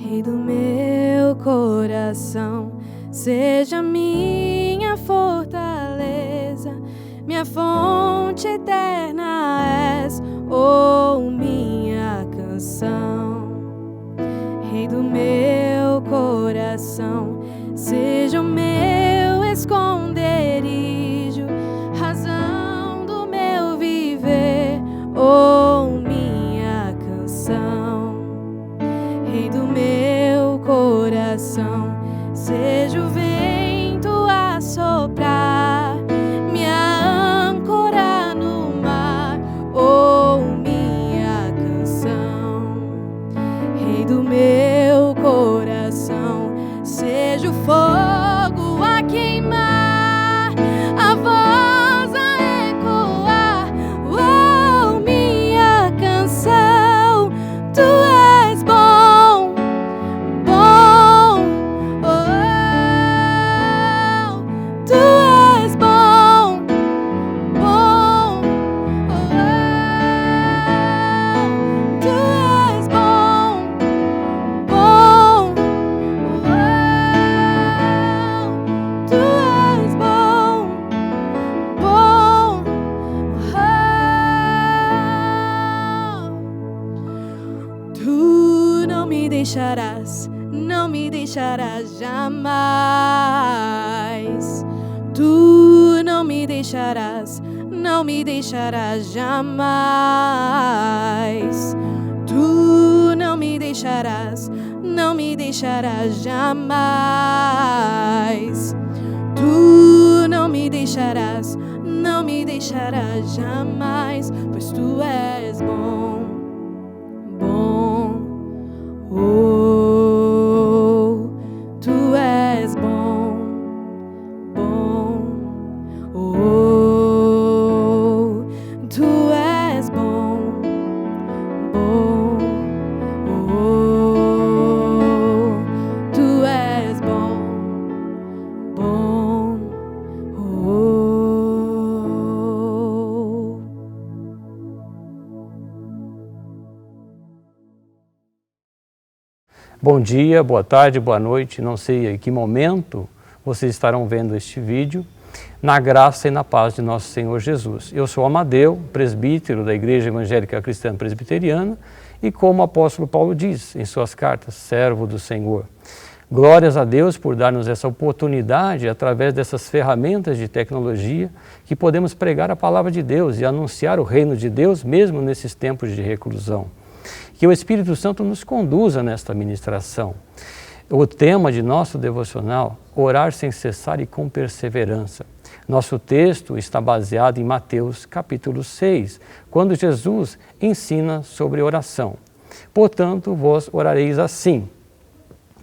Rei do meu coração, seja minha fortaleza, minha fonte eterna és, ou minha canção. Rei do meu coração, seja o meu esconderijo, razão do meu viver, ou minha canção. Rei do meu coração, seja o vento a soprar, minha âncora no mar, ou minha canção. Rei do meu coração, seja o fogo a queimar, a voz a ecoar, oh, minha canção. Tu és bom, bom, oh, tu és bom, bom, oh, tu és bom, bom, oh, tu és bom, bom, oh. Tu não me deixarás, não me deixarás jamais. Tu não me deixarás, não me deixarás jamais. Tu não me deixarás, não me deixarás jamais. Tu não me deixarás, não me deixarás jamais, pois tu és bom, bom, oh, tu és bom, bom, oh, tu és bom, bom, oh, tu és bom, bom, oh. Bom dia, boa tarde, boa noite, não sei em que momento vocês estarão vendo este vídeo, na graça e na paz de nosso Senhor Jesus. Eu sou Amadeu, presbítero da Igreja Evangélica Cristã Presbiteriana e, como o apóstolo Paulo diz em suas cartas, servo do Senhor. Glórias a Deus por dar-nos essa oportunidade, através dessas ferramentas de tecnologia, que podemos pregar a palavra de Deus e anunciar o reino de Deus, mesmo nesses tempos de reclusão. Que o Espírito Santo nos conduza nesta ministração. O tema de nosso devocional, orar sem cessar e com perseverança. Nosso texto está baseado em Mateus capítulo 6, quando Jesus ensina sobre oração. Portanto, vós orareis assim: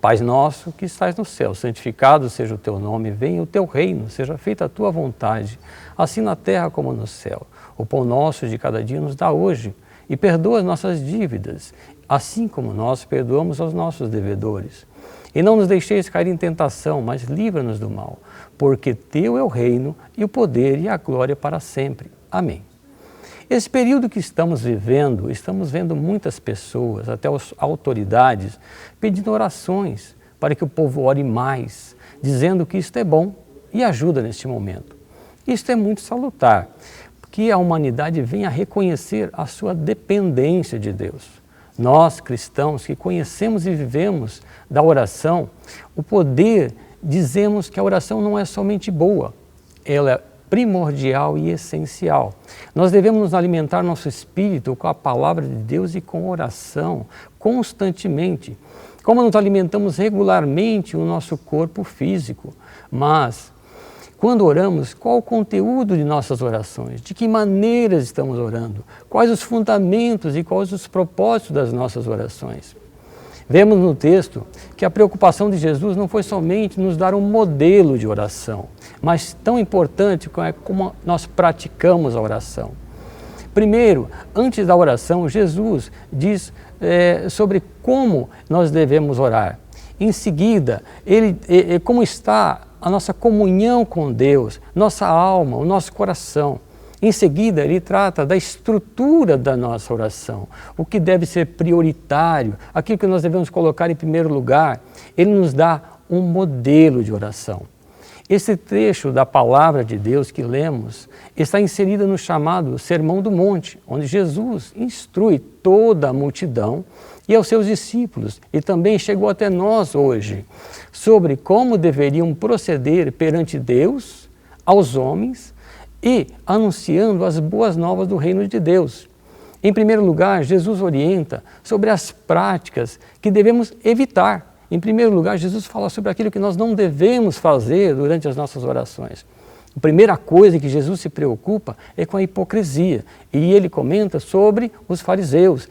Pai nosso que estás no céu, santificado seja o teu nome, venha o teu reino, seja feita a tua vontade, assim na terra como no céu. O pão nosso de cada dia nos dá hoje, e perdoa as nossas dívidas, assim como nós perdoamos aos nossos devedores. E não nos deixeis cair em tentação, mas livra-nos do mal, porque teu é o reino, e o poder e a glória para sempre. Amém. Esse período que estamos vivendo, estamos vendo muitas pessoas, até as autoridades, pedindo orações para que o povo ore mais, dizendo que isto é bom e ajuda neste momento. Isto é muito salutar, que a humanidade venha a reconhecer a sua dependência de Deus. Nós, cristãos, que conhecemos e vivemos da oração, o poder, dizemos que a oração não é somente boa, ela é primordial e essencial. Nós devemos nos alimentar nosso espírito com a palavra de Deus e com oração, constantemente, como nos alimentamos regularmente o nosso corpo físico. Mas, quando oramos, qual o conteúdo de nossas orações? De que maneiras estamos orando? Quais os fundamentos e quais os propósitos das nossas orações? Vemos no texto que a preocupação de Jesus não foi somente nos dar um modelo de oração, mas tão importante como nós praticamos a oração. Primeiro, antes da oração, Jesus diz sobre como nós devemos orar. Em seguida, como está a nossa comunhão com Deus, nossa alma, o nosso coração. Em seguida, ele trata da estrutura da nossa oração, o que deve ser prioritário, aquilo que nós devemos colocar em primeiro lugar. Ele nos dá um modelo de oração. Esse trecho da palavra de Deus que lemos está inserido no chamado Sermão do Monte, onde Jesus instrui toda a multidão e aos seus discípulos, e também chegou até nós hoje, sobre como deveriam proceder perante Deus, aos homens, e anunciando as boas novas do reino de Deus. Em primeiro lugar, Jesus orienta sobre as práticas que devemos evitar. Em primeiro lugar, Jesus fala sobre aquilo que nós não devemos fazer durante as nossas orações. A primeira coisa que Jesus se preocupa é com a hipocrisia. E ele comenta sobre os fariseus.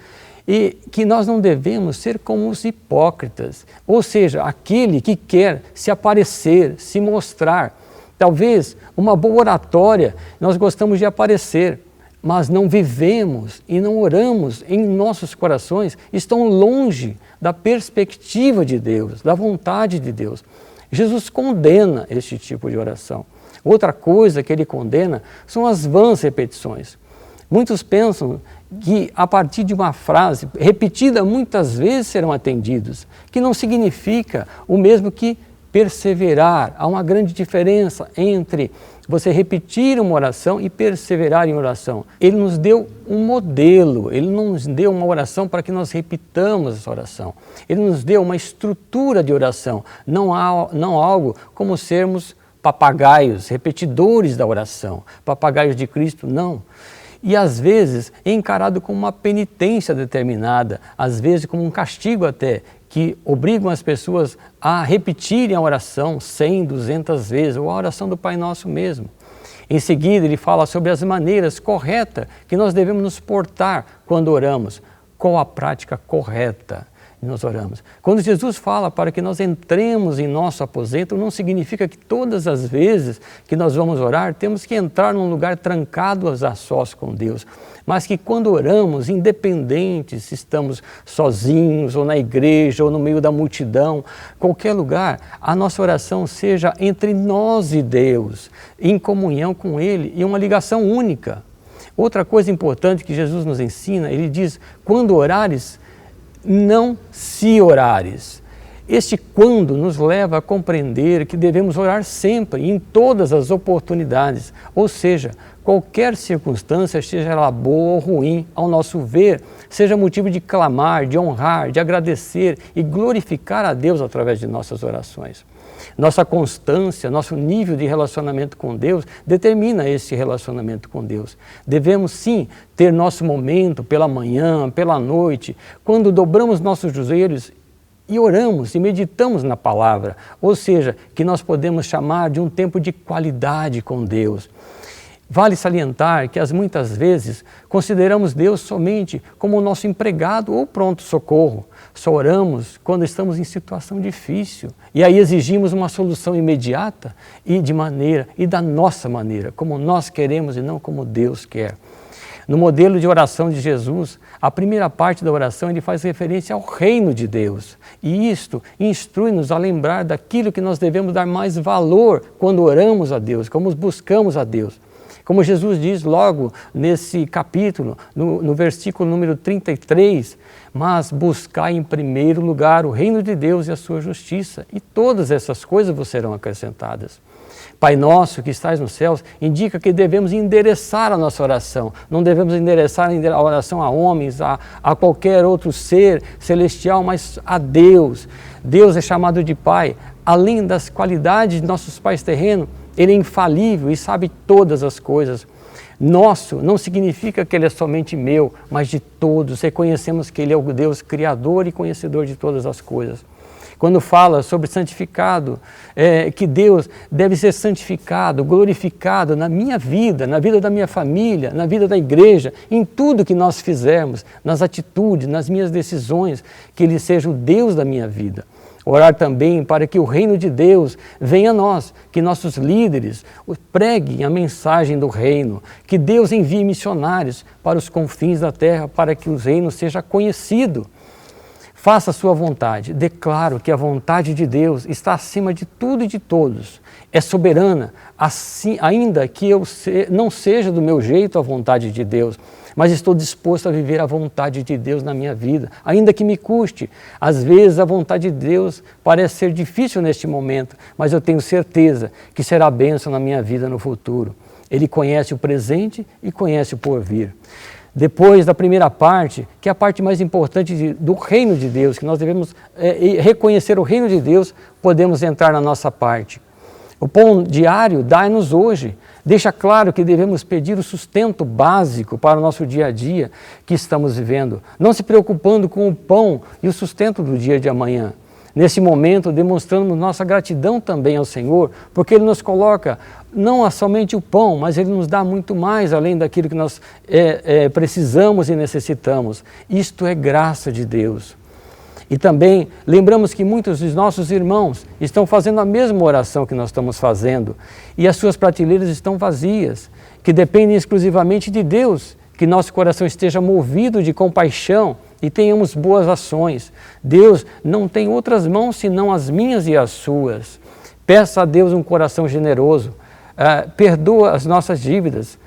E que nós não devemos ser como os hipócritas. Ou seja, aquele que quer se aparecer, se mostrar. Talvez uma boa oratória, nós gostamos de aparecer, mas não vivemos e não oramos em nossos corações, estão longe da perspectiva de Deus, da vontade de Deus. Jesus condena este tipo de oração. Outra coisa que ele condena são as vãs repetições. Muitos pensam que a partir de uma frase repetida muitas vezes serão atendidos, que não significa o mesmo que perseverar. Há uma grande diferença entre você repetir uma oração e perseverar em oração. Ele nos deu um modelo, ele não nos deu uma oração para que nós repitamos essa oração. Ele nos deu uma estrutura de oração, não algo como sermos papagaios, repetidores da oração, papagaios de Cristo, não. E às vezes é encarado como uma penitência determinada, às vezes como um castigo até, que obrigam as pessoas a repetirem a oração 100, 200 vezes, ou a oração do Pai Nosso mesmo. Em seguida, ele fala sobre as maneiras corretas que nós devemos nos portar quando oramos. Qual a prática correta que nós oramos? Quando Jesus fala para que nós entremos em nosso aposento, não significa que todas as vezes que nós vamos orar, temos que entrar num lugar trancado a sós com Deus. Mas que quando oramos, independente se estamos sozinhos, ou na igreja, ou no meio da multidão, qualquer lugar, a nossa oração seja entre nós e Deus, em comunhão com Ele, e uma ligação única. Outra coisa importante que Jesus nos ensina, ele diz, quando orares, não se orares. Este quando nos leva a compreender que devemos orar sempre, em todas as oportunidades, ou seja, qualquer circunstância, seja ela boa ou ruim, ao nosso ver, seja motivo de clamar, de honrar, de agradecer e glorificar a Deus através de nossas orações. Nossa constância, nosso nível de relacionamento com Deus determina esse relacionamento com Deus. Devemos sim ter nosso momento pela manhã, pela noite, quando dobramos nossos joelhos e oramos e meditamos na palavra, ou seja, que nós podemos chamar de um tempo de qualidade com Deus. Vale salientar que muitas vezes consideramos Deus somente como o nosso empregado ou pronto-socorro. Só oramos quando estamos em situação difícil e aí exigimos uma solução imediata e da nossa maneira, como nós queremos e não como Deus quer. No modelo de oração de Jesus, a primeira parte da oração ele faz referência ao reino de Deus. E isto instrui-nos a lembrar daquilo que nós devemos dar mais valor quando oramos a Deus, como buscamos a Deus. Como Jesus diz logo nesse capítulo, no versículo número 33, mas buscai em primeiro lugar o reino de Deus e a sua justiça, e todas essas coisas vos serão acrescentadas. Pai nosso que estais nos céus, indica que devemos endereçar a nossa oração. Não devemos endereçar a oração a homens, a qualquer outro ser celestial, mas a Deus. Deus é chamado de Pai. Além das qualidades de nossos pais terrenos, Ele é infalível e sabe todas as coisas. Nosso não significa que Ele é somente meu, mas de todos. Reconhecemos que Ele é o Deus criador e conhecedor de todas as coisas. Quando fala sobre santificado, que Deus deve ser santificado, glorificado na minha vida, na vida da minha família, na vida da igreja, em tudo que nós fizermos, nas atitudes, nas minhas decisões, que Ele seja o Deus da minha vida. Orar também para que o reino de Deus venha a nós, que nossos líderes preguem a mensagem do reino, que Deus envie missionários para os confins da terra para que o reino seja conhecido. Faça a sua vontade. Declaro que a vontade de Deus está acima de tudo e de todos. É soberana, assim, ainda que não seja do meu jeito a vontade de Deus, mas estou disposto a viver a vontade de Deus na minha vida, ainda que me custe. Às vezes a vontade de Deus parece ser difícil neste momento, mas eu tenho certeza que será bênção na minha vida no futuro. Ele conhece o presente e conhece o porvir. Depois da primeira parte, que é a parte mais importante do reino de Deus, que nós devemos reconhecer o reino de Deus, podemos entrar na nossa parte. O pão diário dá-nos hoje. Deixa claro que devemos pedir o sustento básico para o nosso dia a dia que estamos vivendo, não se preocupando com o pão e o sustento do dia de amanhã. Nesse momento, demonstramos nossa gratidão também ao Senhor, porque Ele nos coloca não somente o pão, mas Ele nos dá muito mais além daquilo que nós precisamos e necessitamos. Isto é graça de Deus. E também lembramos que muitos dos nossos irmãos estão fazendo a mesma oração que nós estamos fazendo e as suas prateleiras estão vazias, que dependem exclusivamente de Deus, que nosso coração esteja movido de compaixão e tenhamos boas ações. Deus não tem outras mãos senão as minhas e as suas. Peça a Deus um coração generoso, perdoa as nossas dívidas.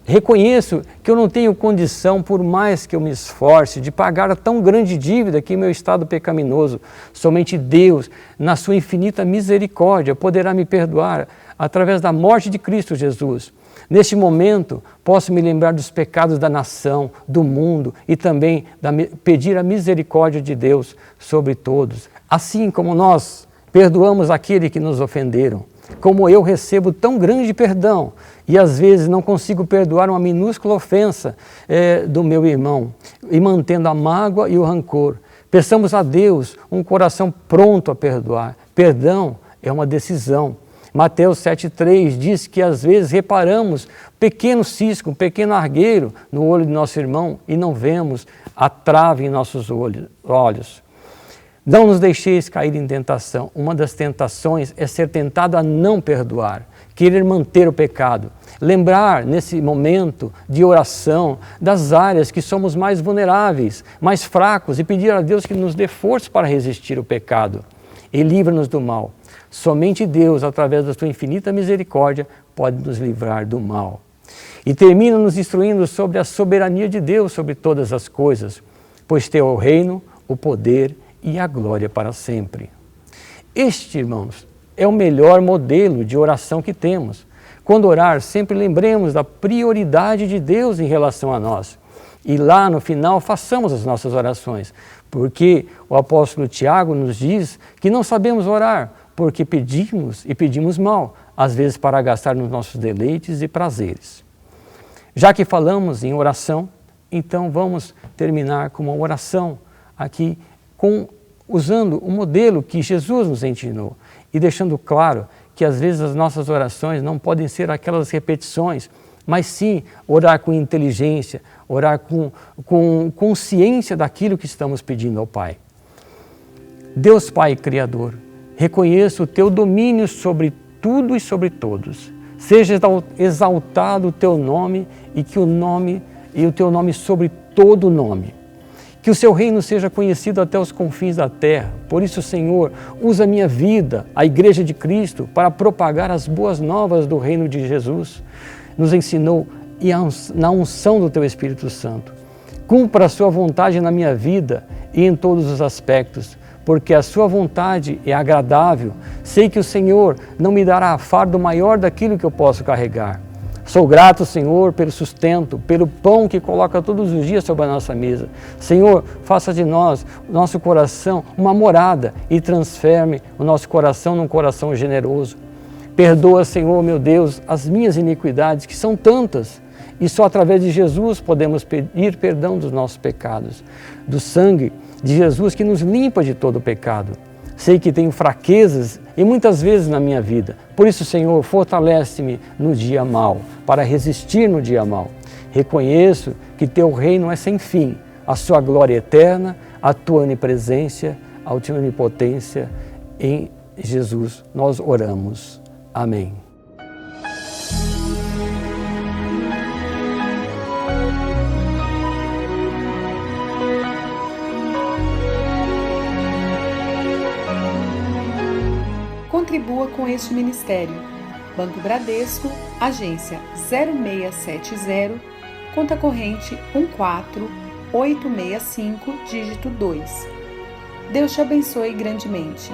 Reconheço que eu não tenho condição, por mais que eu me esforce, de pagar a tão grande dívida que meu estado pecaminoso. Somente Deus, na sua infinita misericórdia, poderá me perdoar através da morte de Cristo Jesus. Neste momento, posso me lembrar dos pecados da nação, do mundo e também pedir a misericórdia de Deus sobre todos. Assim como nós perdoamos aqueles que nos ofenderam, como eu recebo tão grande perdão e às vezes não consigo perdoar uma minúscula ofensa do meu irmão e mantendo a mágoa e o rancor. Peçamos a Deus um coração pronto a perdoar. Perdão é uma decisão. Mateus 7,3 diz que às vezes reparamos pequeno cisco, um pequeno argueiro no olho de nosso irmão e não vemos a trave em nossos olhos. Não nos deixeis cair em tentação. Uma das tentações é ser tentado a não perdoar, querer manter o pecado. Lembrar, nesse momento de oração, das áreas que somos mais vulneráveis, mais fracos e pedir a Deus que nos dê força para resistir ao pecado e livra-nos do mal. Somente Deus, através da sua infinita misericórdia, pode nos livrar do mal. E termina nos instruindo sobre a soberania de Deus sobre todas as coisas, pois teu é o reino, o poder e a glória para sempre. Este, irmãos, é o melhor modelo de oração que temos. Quando orar, sempre lembremos da prioridade de Deus em relação a nós. E lá no final façamos as nossas orações, porque o apóstolo Tiago nos diz que não sabemos orar, porque pedimos e pedimos mal, às vezes para gastar nos nossos deleites e prazeres. Já que falamos em oração, então vamos terminar com uma oração aqui, usando o modelo que Jesus nos ensinou e deixando claro que às vezes as nossas orações não podem ser aquelas repetições, mas sim orar com inteligência, orar com consciência daquilo que estamos pedindo ao Pai. Deus Pai Criador, reconheço o teu domínio sobre tudo e sobre todos. Seja exaltado o teu nome e o teu nome sobre todo nome. Que o seu reino seja conhecido até os confins da terra. Por isso, Senhor, usa a minha vida, a Igreja de Cristo, para propagar as boas novas do reino de Jesus. Nos ensinou na unção do teu Espírito Santo. Cumpra a sua vontade na minha vida e em todos os aspectos, porque a sua vontade é agradável. Sei que o Senhor não me dará fardo maior daquilo que eu posso carregar. Sou grato, Senhor, pelo sustento, pelo pão que coloca todos os dias sobre a nossa mesa. Senhor, faça de nós, nosso coração, uma morada e transforme o nosso coração num coração generoso. Perdoa, Senhor, meu Deus, as minhas iniquidades, que são tantas, e só através de Jesus podemos pedir perdão dos nossos pecados, do sangue de Jesus que nos limpa de todo o pecado. Sei que tenho fraquezas e muitas vezes na minha vida. Por isso, Senhor, fortalece-me no dia mau, para resistir no dia mau. Reconheço que teu reino é sem fim, a sua glória eterna, a tua onipresença, a tua onipotência. Em Jesus nós oramos. Amém. com este ministério. Banco Bradesco, agência 0670, conta corrente 14865, dígito 2. Deus te abençoe grandemente.